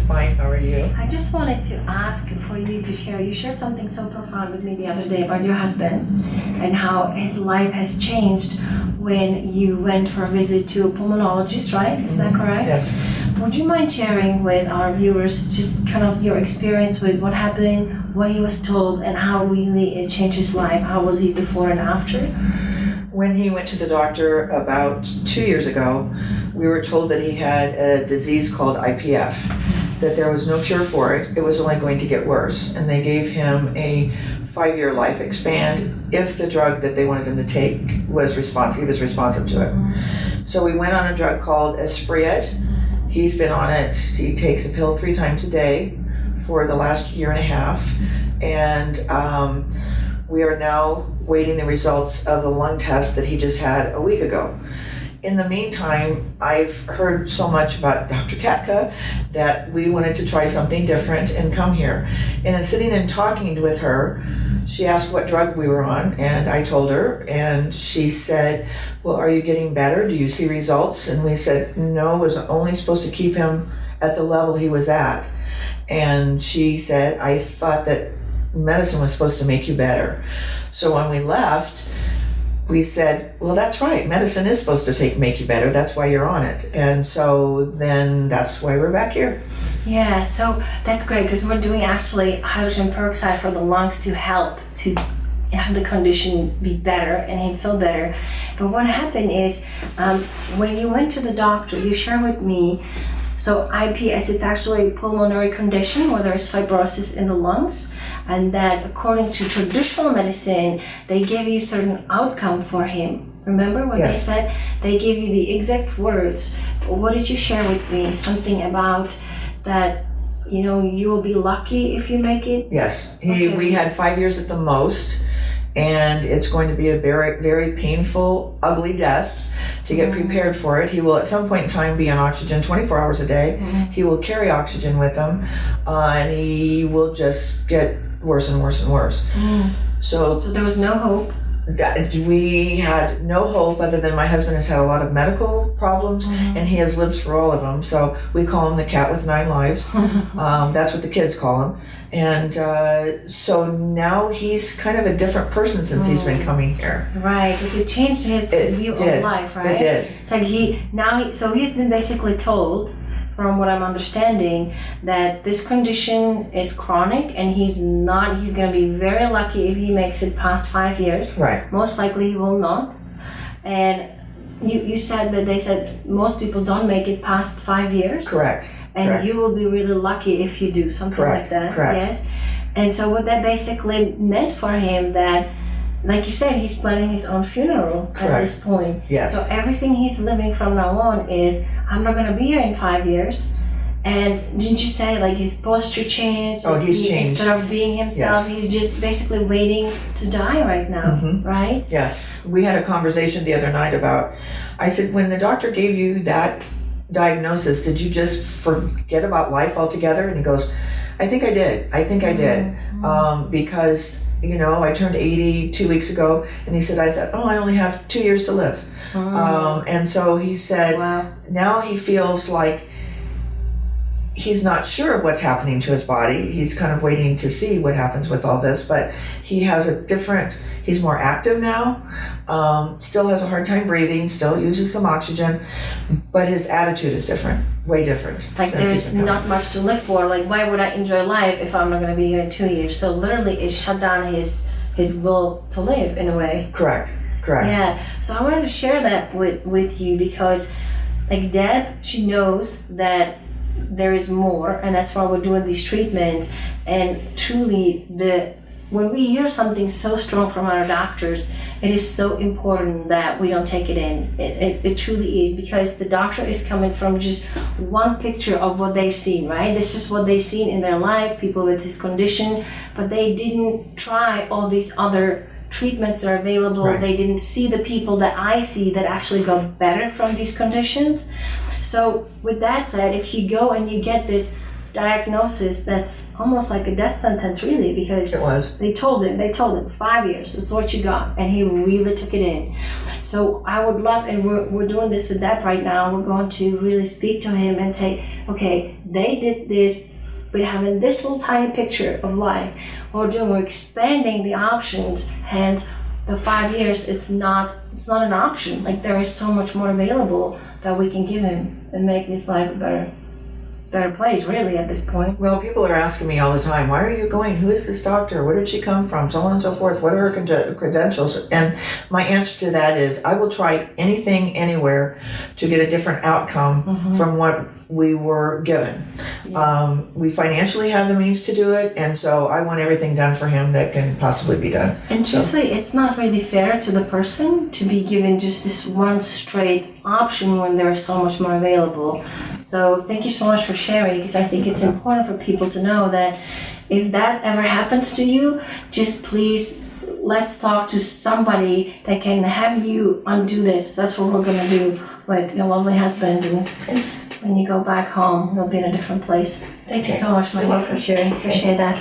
fine. How are you? I just wanted to ask for you to share. You shared something so profound with me the other day about your husband and how his life has changed when you went for a visit to a pulmonologist, right? Is that correct? Yes. Would you mind sharing with our viewers just kind of your experience with what happened, what he was told, and how really it changed his life? How was he before and after? When he went to the doctor about 2 years ago, we were told that he had a disease called IPF, that there was no cure for it. It was only going to get worse. And they gave him a 5-year life expand if the drug that they wanted him to take was responsive. He was responsive to it. So we went on a drug called Espriet. He's been on it. He takes a pill 3 times a day for the last year and a half. And we are now waiting the results of the lung test that he just had a week ago. In the meantime, I've heard so much about Dr. Katka that we wanted to try something different and come here. And then sitting and talking with her, she asked what drug we were on, and I told her, and she said, well, are you getting better? Do you see results? And we said, no, it was only supposed to keep him at the level he was at. And she said, I thought that medicine was supposed to make you better. So when we left, we said, well, that's right. Medicine is supposed to make you better. That's why you're on it. And so then that's why we're back here. Yeah, so that's great because we're doing actually hydrogen peroxide for the lungs to help to have the condition be better and he'd feel better. But what happened is when you went to the doctor, you shared with me, so IPS, it's actually a pulmonary condition where there's fibrosis in the lungs, and that according to traditional medicine, they gave you certain outcome for him. Remember what they said? They gave you the exact words. What did you share with me? Something about that, you know, you will be lucky if you make it? Yes. We had 5 years at the most, and it's going to be a very, very painful, ugly death. To get prepared for it, he will at some point in time be on oxygen 24 hours a day. He will carry oxygen with him, and he will just get worse and worse and worse. So there was no hope? We had no hope other than my husband has had a lot of medical problems, and he has lived through all of them. So we call him the cat with 9 lives. That's what the kids call him. And so now he's kind of a different person since he's been coming here. Right, because it changed his view of life, right? It did. So he's been basically told, from what I'm understanding, that this condition is chronic and he's going to be very lucky if he makes it past 5 years. Right. Most likely he will not. And you said that they said most people don't make it past 5 years. Correct. And you will be really lucky if you do something like that. Correct. Yes. And so what that basically meant for him that, like you said, he's planning his own funeral at this point. Yes. So everything he's living from now on is, I'm not going to be here in 5 years. And didn't you say like his posture changed? Oh, he's changed. Instead of being himself, he's just basically waiting to die right now, right? Yes. We had a conversation the other night about, I said, when the doctor gave you that diagnosis, did you just forget about life altogether? And he goes, I think I did. Because, you know, I turned 80 2 weeks ago, and he said, I thought, I only have 2 years to live. And so he said, now he feels like he's not sure of what's happening to his body. He's kind of waiting to see what happens with all this, but he has he's more active now, still has a hard time breathing, still uses some oxygen, but his attitude is different, way different. Like there's not much to live for. Like, why would I enjoy life if I'm not going to be here in 2 years? So literally it shut down his will to live in a way. Correct. Yeah, so I wanted to share that with you because like Deb, she knows that there is more, and that's why we're doing these treatments. And truly, when we hear something so strong from our doctors, it is so important that we don't take it in. It truly is, because the doctor is coming from just one picture of what they've seen, right? This is what they've seen in their life, people with this condition, but they didn't try all these other treatments that are available. Right. They didn't see the people that I see that actually got better from these conditions. So with that said, if you go and you get this diagnosis that's almost like a death sentence, really, because It was. they told him 5 years, that's what you got, and he really took it in. So I would love, and we're doing this with Deb right now, we're going to really speak to him and say, okay, they did this, we're having this little tiny picture of life. What we're expanding the options, hence the 5 years, it's not an option. Like, there is so much more available that we can give him and make his life a better place, really, at this point. Well, people are asking me all the time, why are you going? Who is this doctor? Where did she come from? So on and so forth. What are her credentials? And my answer to that is, I will try anything, anywhere to get a different outcome from what we were given. Yes. We financially have the means to do it, and so I want everything done for him that can possibly be done. And truthfully, it's not really fair to the person to be given just this one straight option when there is so much more available. So thank you so much for sharing, because I think it's important for people to know that if that ever happens to you, just please, let's talk to somebody that can have you undo this. That's what we're going to do with your lovely husband. And when you go back home, you'll be in a different place. Thank you so much, Michael, for sharing. Appreciate that.